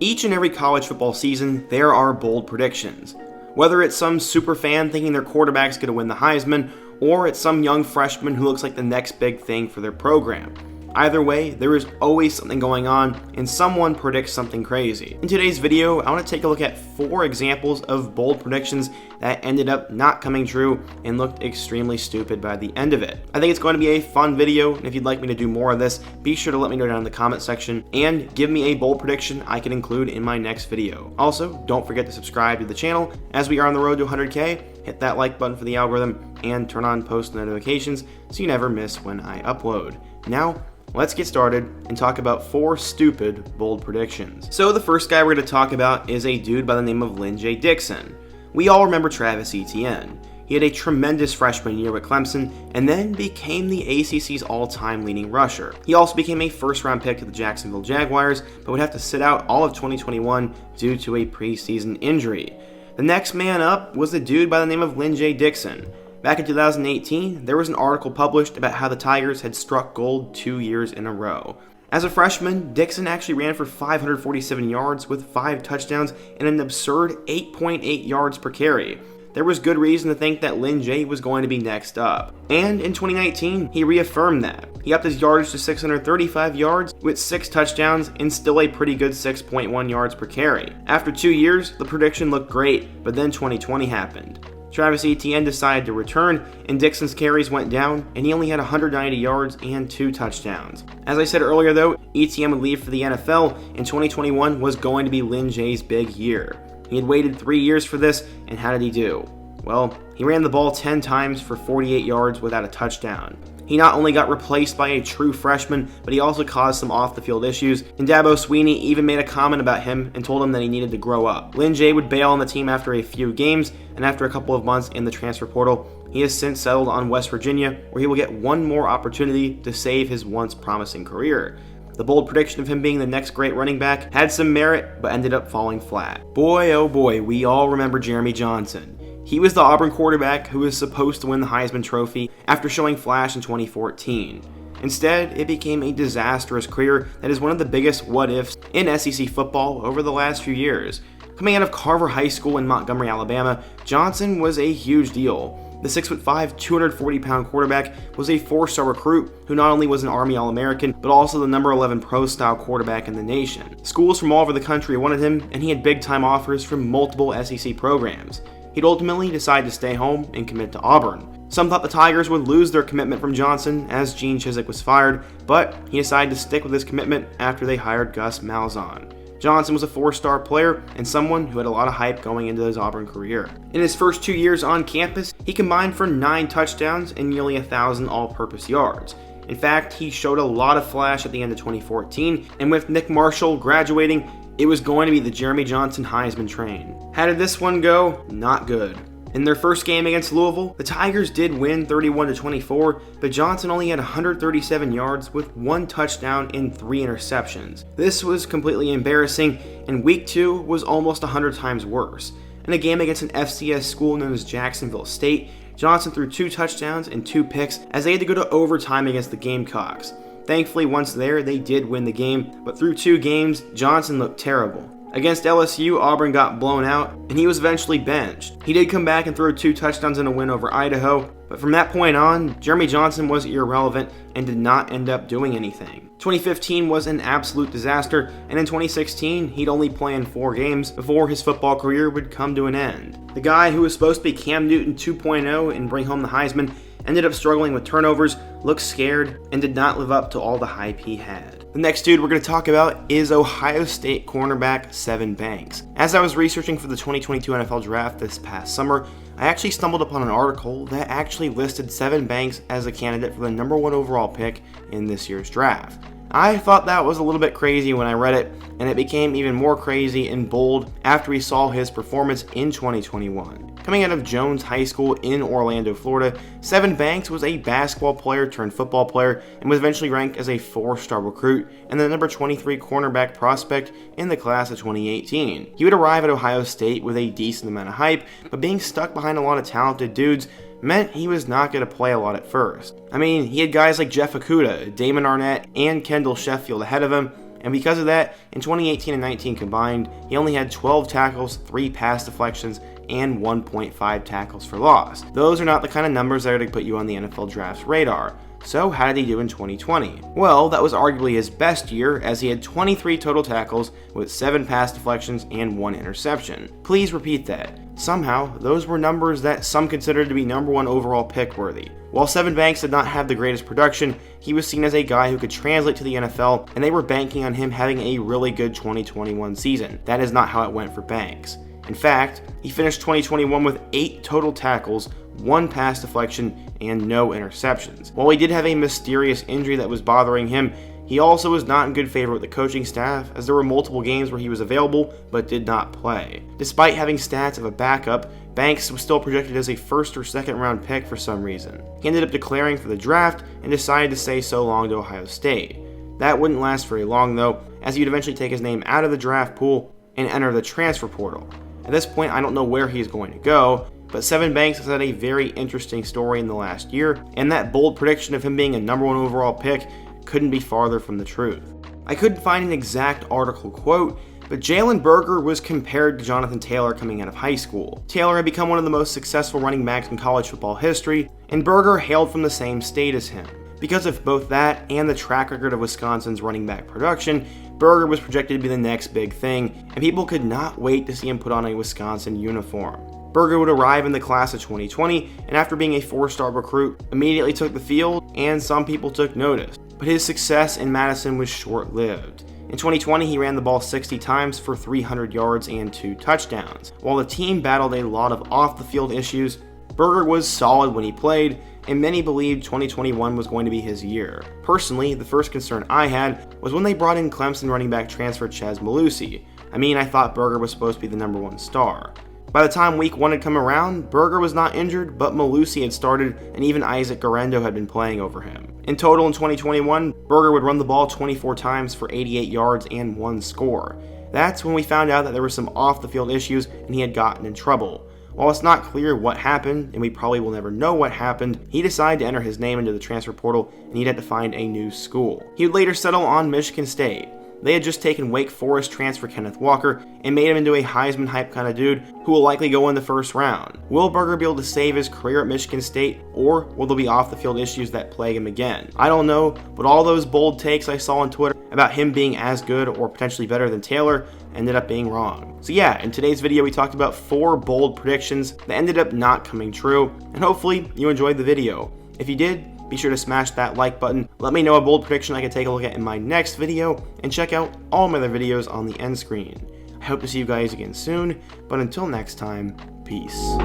Each and every college football season, there are bold predictions. Whether it's some super fan thinking their quarterback's going to win the Heisman, or it's some young freshman who looks like the next big thing for their program. Either way, there is always something going on, and someone predicts something crazy. In today's video, I want to take a look at 4 examples of bold predictions that ended up not coming true and looked extremely stupid by the end of it. I think it's going to be a fun video, and if you'd like me to do more of this, be sure to let me know down in the comment section, and give me a bold prediction I can include in my next video. Also, don't forget to subscribe to the channel, as we are on the road to 100K, hit that like button for the algorithm, and turn on post notifications so you never miss when I upload. Now, let's get started and talk about 4 stupid, bold predictions. So the first guy we're going to talk about is a dude by the name of Lynn J Dixon. We all remember Travis Etienne. He had a tremendous freshman year with Clemson and then became the ACC's all-time leading rusher. He also became a first-round pick to the Jacksonville Jaguars, but would have to sit out all of 2021 due to a preseason injury. The next man up was a dude by the name of Lynn J Dixon. Back in 2018, there was an article published about how the Tigers had struck gold 2 years in a row. As a freshman, Dixon actually ran for 547 yards with 5 touchdowns and an absurd 8.8 yards per carry. There was good reason to think that Lynn J was going to be next up. And in 2019, he reaffirmed that. He upped his yardage to 635 yards with 6 touchdowns and still a pretty good 6.1 yards per carry. After 2 years, the prediction looked great, but then 2020 happened. Travis Etienne decided to return, and Dixon's carries went down, and he only had 190 yards and 2 touchdowns. As I said earlier though, Etienne would leave for the NFL, and 2021 was going to be Lynn J's big year. He had waited 3 years for this, and how did he do? Well, he ran the ball 10 times for 48 yards without a touchdown. He not only got replaced by a true freshman, but he also caused some off-the-field issues, and Dabo Swinney even made a comment about him and told him that he needed to grow up. Lynn J would bail on the team after a few games, and after a couple of months in the transfer portal, he has since settled on West Virginia, where he will get one more opportunity to save his once promising career. The bold prediction of him being the next great running back had some merit, but ended up falling flat. Boy, oh boy, we all remember Jeremy Johnson. He was the Auburn quarterback who was supposed to win the Heisman Trophy after showing flash in 2014. Instead, it became a disastrous career that is one of the biggest what-ifs in SEC football over the last few years. Coming out of Carver High School in Montgomery, Alabama, Johnson was a huge deal. The 6'5", 240-pound quarterback was a 4-star recruit who not only was an Army All-American, but also the number 11 pro-style quarterback in the nation. Schools from all over the country wanted him, and he had big-time offers from multiple SEC programs. He'd ultimately decide to stay home and commit to Auburn. Some thought the Tigers would lose their commitment from Johnson as Gene Chizik was fired, but he decided to stick with his commitment after they hired Gus Malzahn. Johnson was a 4-star player and someone who had a lot of hype going into his Auburn career. In his first 2 years on campus, he combined for 9 touchdowns and nearly 1,000 all-purpose yards. In fact, he showed a lot of flash at the end of 2014, and with Nick Marshall graduating, it was going to be the Jeremy Johnson Heisman train. How did this one go? Not good. In their first game against Louisville, the Tigers did win 31-24, but Johnson only had 137 yards with 1 touchdown and 3 interceptions. This was completely embarrassing, and week 2 was almost 100 times worse. In a game against an FCS school known as Jacksonville State, Johnson threw 2 touchdowns and 2 picks as they had to go to overtime against the Gamecocks. Thankfully, once there, they did win the game, but through 2 games, Johnson looked terrible. Against LSU, Auburn got blown out, and he was eventually benched. He did come back and throw 2 touchdowns in a win over Idaho, but from that point on, Jeremy Johnson was irrelevant and did not end up doing anything. 2015 was an absolute disaster, and in 2016, he'd only play in 4 games before his football career would come to an end. The guy who was supposed to be Cam Newton 2.0 and bring home the Heisman ended up struggling with turnovers, looked scared, and did not live up to all the hype he had. The next dude we're going to talk about is Ohio State cornerback Sevyn Banks. As I was researching for the 2022 NFL Draft this past summer, I actually stumbled upon an article that actually listed Sevyn Banks as a candidate for the number 1 overall pick in this year's draft. I thought that was a little bit crazy when I read it, and it became even more crazy and bold after we saw his performance in 2021. Coming out of Jones High School in Orlando, Florida, Sevyn Banks was a basketball player turned football player and was eventually ranked as a 4-star recruit and the number 23 cornerback prospect in the class of 2018. He would arrive at Ohio State with a decent amount of hype, but being stuck behind a lot of talented dudes meant he was not going to play a lot at first. I mean, he had guys like Jeff Okudah, Damon Arnett, and Kendall Sheffield ahead of him, And because of that, in 2018 and 19 combined, he only had 12 tackles, 3 pass deflections, and 1.5 tackles for loss. Those are not the kind of numbers that are to put you on the NFL Draft's radar. So how did he do in 2020? Well, that was arguably his best year, as he had 23 total tackles with 7 pass deflections and 1 interception. Please repeat that. Somehow, those were numbers that some considered to be number 1 overall pick worthy. While Sevyn Banks did not have the greatest production, he was seen as a guy who could translate to the NFL, and they were banking on him having a really good 2021 season. That is not how it went for Banks. In fact, he finished 2021 with 8 total tackles, 1 pass deflection, and no interceptions. While he did have a mysterious injury that was bothering him, he also was not in good favor with the coaching staff, as there were multiple games where he was available but did not play. Despite having stats of a backup, Banks was still projected as a first or second round pick for some reason. He ended up declaring for the draft and decided to stay so long to Ohio State. That wouldn't last very long though, as he'd eventually take his name out of the draft pool and enter the transfer portal. At this point, I don't know where he's going to go, but Sevyn Banks has had a very interesting story in the last year, and that bold prediction of him being a number 1 overall pick couldn't be farther from the truth. I couldn't find an exact article quote, but Jalen Berger was compared to Jonathan Taylor coming out of high school. Taylor had become one of the most successful running backs in college football history, and Berger hailed from the same state as him. Because of both that and the track record of Wisconsin's running back production, Berger was projected to be the next big thing, and people could not wait to see him put on a Wisconsin uniform. Berger would arrive in the class of 2020, and after being a 4-star recruit, immediately took the field, and some people took notice. But his success in Madison was short-lived. In 2020, he ran the ball 60 times for 300 yards and 2 touchdowns. While the team battled a lot of off-the-field issues, Berger was solid when he played, and many believed 2021 was going to be his year. Personally, the first concern I had was when they brought in Clemson running back transfer Chaz Malusi. I thought Berger was supposed to be the number 1 star. By the time week 1 had come around, Berger was not injured, but Malusi had started, and even Isaac Garendo had been playing over him. In total in 2021, Berger would run the ball 24 times for 88 yards and 1 score. That's when we found out that there were some off-the-field issues and he had gotten in trouble. While it's not clear what happened, and we probably will never know what happened, he decided to enter his name into the transfer portal and he'd had to find a new school. He would later settle on Michigan State. They had just taken Wake Forest transfer Kenneth Walker and made him into a Heisman hype kind of dude who will likely go in the first round. Will Berger be able to save his career at Michigan State, or will there be off-the-field issues that plague him again? I don't know, but all those bold takes I saw on Twitter about him being as good or potentially better than Taylor ended up being wrong. So yeah, in today's video we talked about 4 bold predictions that ended up not coming true, and hopefully you enjoyed the video. If you did, be sure to smash that like button, let me know a bold prediction I can take a look at in my next video, and check out all my other videos on the end screen. I hope to see you guys again soon, but until next time, peace.